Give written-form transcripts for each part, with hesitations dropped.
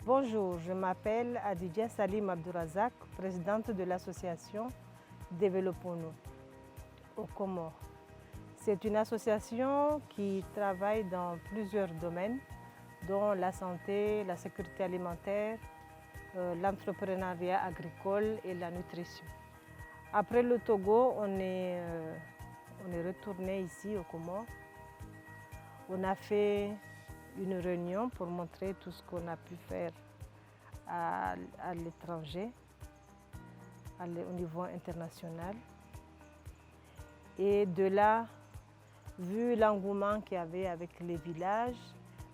Bonjour, je m'appelle Adidja Salim Abdourazak, présidente de l'association Développons-nous aux Comores. C'est une association qui travaille dans plusieurs domaines, dont la santé, la sécurité alimentaire, l'entrepreneuriat agricole et la nutrition. Après le Togo, on est retourné ici aux Comores. On a fait une réunion pour montrer tout ce qu'on a pu faire à l'étranger, au niveau international. Et de là, vu l'engouement qu'il y avait avec les villages,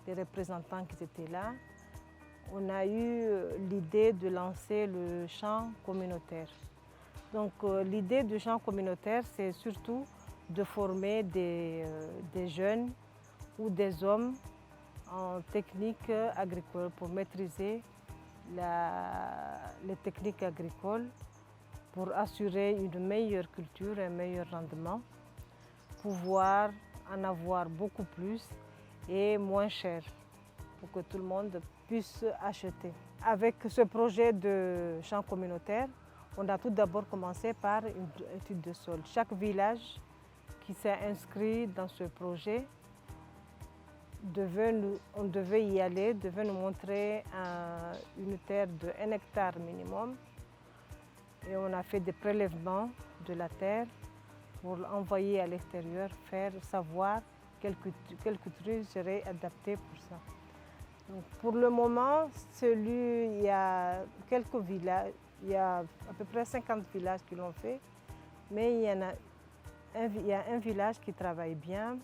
les représentants qui étaient là, on a eu l'idée de lancer le champ communautaire. Donc l'idée du champ communautaire, c'est surtout de former des jeunes ou des hommes en technique agricole pour maîtriser les techniques agricoles, pour assurer une meilleure culture, un meilleur rendement, pouvoir en avoir beaucoup plus et moins cher pour que tout le monde puisse acheter. Avec ce projet de champ communautaire, on a tout d'abord commencé par une étude de sol. Chaque village qui s'est inscrit dans ce projet, on devait y aller, devait nous montrer une terre de 1 hectare minimum. Et on a fait des prélèvements de la terre pour l'envoyer à l'extérieur, faire savoir quelle culture serait adaptée pour ça. Donc pour le moment, il y a quelques villages, il y a à peu près 50 villages qui l'ont fait, mais il y a un village qui travaille bien,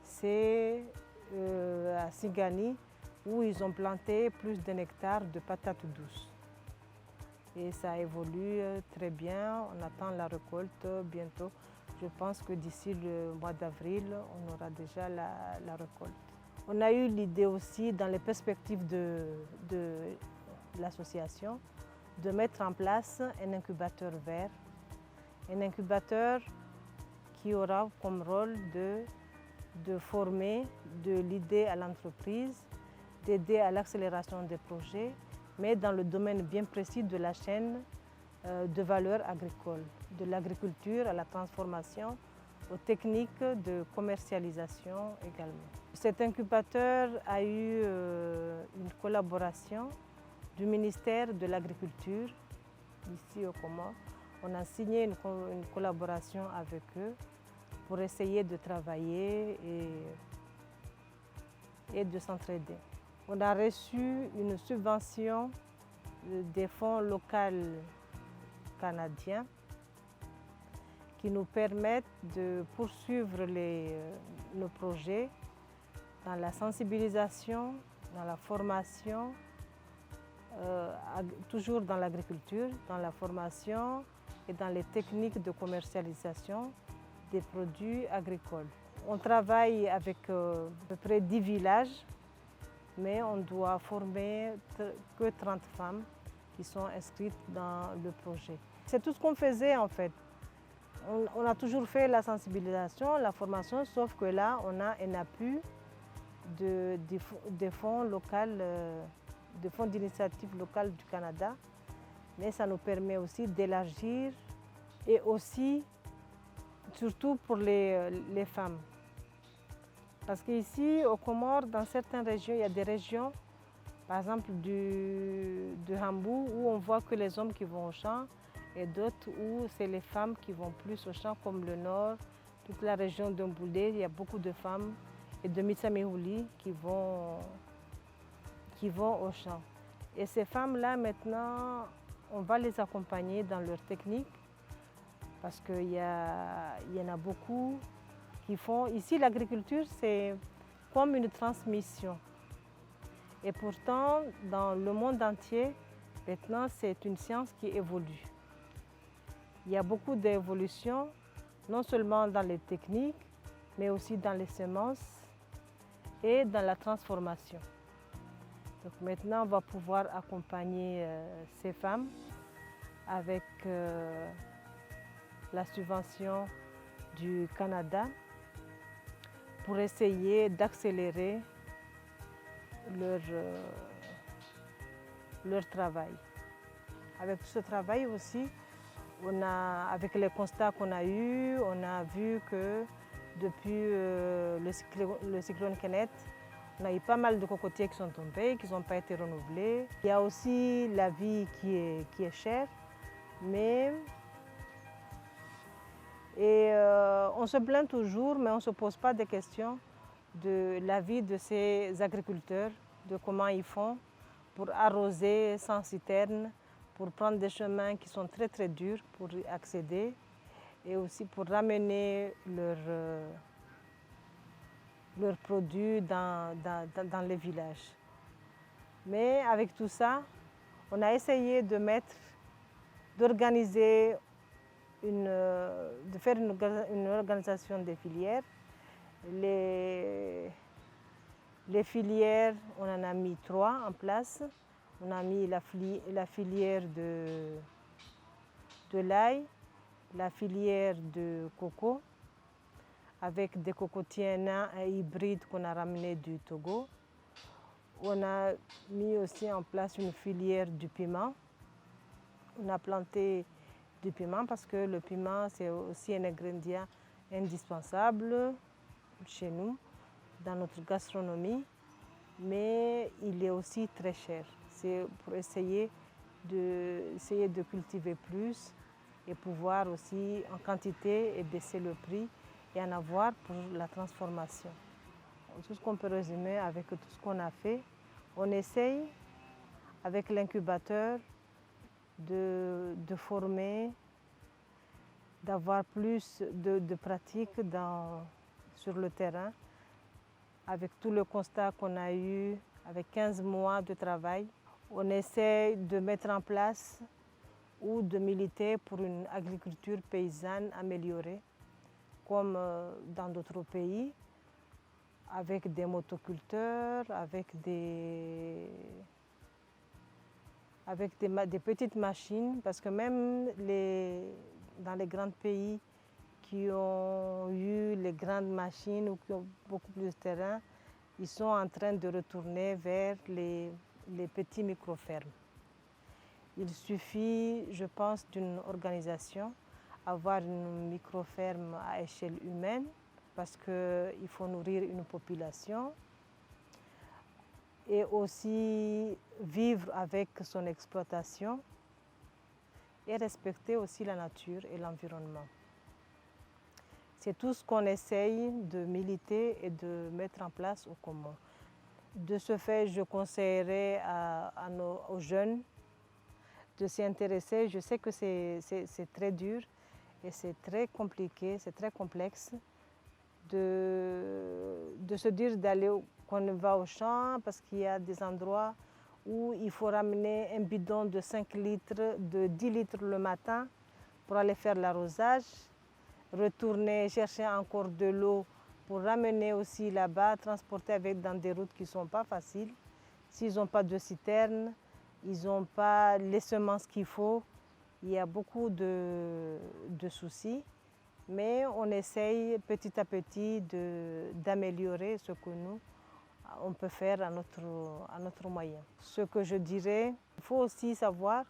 c'est à Sigani, où ils ont planté plus d'1 hectare de patates douces. Et ça évolue très bien, on attend la récolte bientôt. Je pense que d'ici le mois d'avril, on aura déjà la récolte. On a eu l'idée aussi, dans les perspectives de l'association, de mettre en place un incubateur vert. Un incubateur qui aura comme rôle de former de l'idée à l'entreprise, d'aider à l'accélération des projets, mais dans le domaine bien précis de la chaîne de valeur agricole, de l'agriculture à la transformation, aux techniques de commercialisation également. Cet incubateur a eu une collaboration du ministère de l'Agriculture ici aux Comores. On a signé une collaboration avec eux pour essayer de travailler et de s'entraider. On a reçu une subvention des fonds locaux canadiens qui nous permettent de poursuivre nos projets dans la sensibilisation, dans la formation, toujours dans l'agriculture, dans la formation et dans les techniques de commercialisation des produits agricoles. On travaille avec à peu près 10 villages, mais on doit former que 30 femmes qui sont inscrites dans le projet. C'est tout ce qu'on faisait en fait. On a toujours fait la sensibilisation, la formation, sauf que là, on a un appui des fonds locaux, des fonds d'initiative locale du Canada, mais ça nous permet aussi d'élargir et aussi, surtout pour les femmes. Parce qu'ici, aux Comores, dans certaines régions, il y a des régions, par exemple du Hambou, où on voit que les hommes qui vont au champ, et d'autres où c'est les femmes qui vont plus au champ, comme le nord, toute la région de Mboulé, il y a beaucoup de femmes, et de Mitsamehouli qui vont au champ. Et ces femmes-là, maintenant, on va les accompagner dans leur technique, parce qu'il y en a beaucoup qui font. Ici, l'agriculture, c'est comme une transmission. Et pourtant, dans le monde entier, maintenant, c'est une science qui évolue. Il y a beaucoup d'évolution, non seulement dans les techniques, mais aussi dans les semences et dans la transformation. Donc maintenant, on va pouvoir accompagner ces femmes avec la subvention du Canada pour essayer d'accélérer leur travail. Avec tout ce travail aussi, avec les constats qu'on a eus, on a vu que depuis le cyclone Kenneth, on a eu pas mal de cocotiers qui sont tombés, qui n'ont pas été renouvelés. Il y a aussi la vie qui est chère, mais on se plaint toujours, mais on ne se pose pas de questions de la vie de ces agriculteurs, de comment ils font pour arroser sans citerne, pour prendre des chemins qui sont très très durs pour y accéder et aussi pour ramener leurs produits dans les villages. Mais avec tout ça, on a essayé d'organiser, de faire une organisation des filières. Les filières, on en a mis 3 en place. On a mis la filière de l'ail, la filière de coco, avec des cocotiers nains et hybrides qu'on a ramenés du Togo. On a mis aussi en place une filière du piment. On a planté du piment parce que le piment, c'est aussi un ingrédient indispensable chez nous, dans notre gastronomie, mais il est aussi très cher. C'est pour essayer de cultiver plus et pouvoir aussi en quantité et baisser le prix et en avoir pour la transformation. Tout ce qu'on peut résumer avec tout ce qu'on a fait, on essaye avec l'incubateur de former, d'avoir plus de pratiques sur le terrain, avec tout le constat qu'on a eu, avec 15 mois de travail. On essaie de mettre en place ou de militer pour une agriculture paysanne améliorée, comme dans d'autres pays, avec des motoculteurs, avec des petites machines, parce que même dans les grands pays qui ont eu les grandes machines ou qui ont beaucoup plus de terrain, ils sont en train de retourner vers les petits micro-fermes. Il suffit, je pense, d'une organisation, avoir une micro-ferme à échelle humaine, parce qu'il faut nourrir une population et aussi vivre avec son exploitation et respecter aussi la nature et l'environnement. C'est tout ce qu'on essaye de militer et de mettre en place au commun. De ce fait, je conseillerais aux jeunes de s'y intéresser. Je sais que c'est très dur et c'est très compliqué, c'est très complexe de se dire qu'on va au champ parce qu'il y a des endroits où il faut ramener un bidon de 5 litres, de 10 litres le matin pour aller faire l'arrosage, retourner chercher encore de l'eau pour ramener aussi là-bas, transporter dans des routes qui ne sont pas faciles. S'ils n'ont pas de citerne, ils n'ont pas les semences qu'il faut, il y a beaucoup de soucis. Mais on essaye petit à petit d'améliorer ce que nous, on peut faire à notre moyen. Ce que je dirais, il faut aussi savoir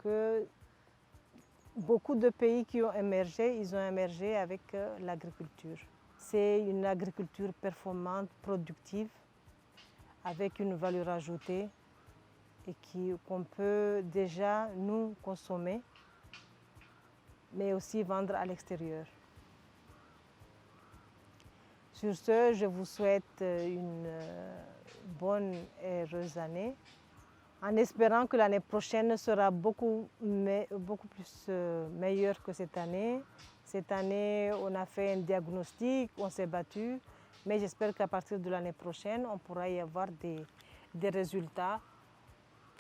que beaucoup de pays qui ont émergé, ils ont émergé avec l'agriculture. C'est une agriculture performante, productive, avec une valeur ajoutée et qu'on peut déjà nous consommer, mais aussi vendre à l'extérieur. Sur ce, je vous souhaite une bonne et heureuse année, en espérant que l'année prochaine sera beaucoup plus meilleure que cette année. Cette année, on a fait un diagnostic, on s'est battu, mais j'espère qu'à partir de l'année prochaine, on pourra y avoir des résultats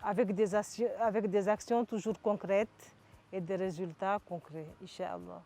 avec des actions toujours concrètes et des résultats concrets, Inch'Allah.